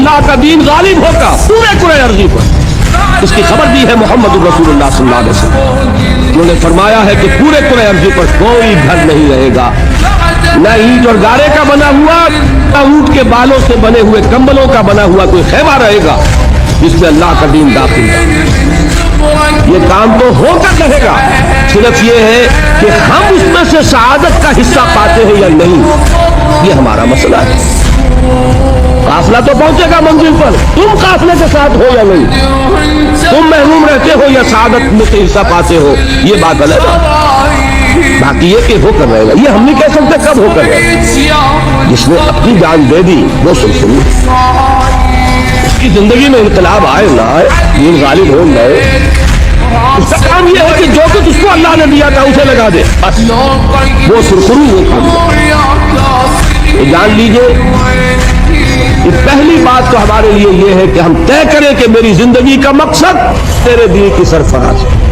अल्लाह का दीन गालिब होगा पूरे कुरे अर्जी पर। इसकी खबर दी है मोहम्मद रसूलुल्लाह सल्लल्लाहु अलैहि वसल्लम। उन्होंने फरमाया है कि पूरे कुरे अर्जी पर कोई घर नहीं रहेगा, न ईंट और गारे का बना हुआ, न ऊंट के बालों से बने हुए कंबलों का बना हुआ कोई खैमा रहेगा जिसमें अल्लाह का दीन दाखिल है। ये काम तो होकर रहेगा, सिर्फ ये है कि हम उसमें से शहादत का हिस्सा पाते हैं या नहीं, ये हमारा मसला है। काफिला तो पहुंचेगा मंजिल पर, तुम काफिले के साथ हो या नहीं, तुम महरूम रहते हो या शहादत में से हिस्सा पाते हो, ये बात अलग है। बाकी ये कि होकर रहेगा, ये हम नहीं कह सकते कब होकर रहेगा। जिसने अपनी जान दे दी वो सुनसुनी, उसकी जिंदगी में इनकलाब आए ना आए, दीन गालिब हो न हो, उसका काम ये है कि जो कुछ उसको अल्लाह ने दिया था उसे लगा दे, बस वो सुरखरू वो काम। ये जान लीजिए, ये पहली बात तो हमारे लिए ये है कि हम तय करें कि मेरी जिंदगी का मकसद तेरे दीन की सरफराज है।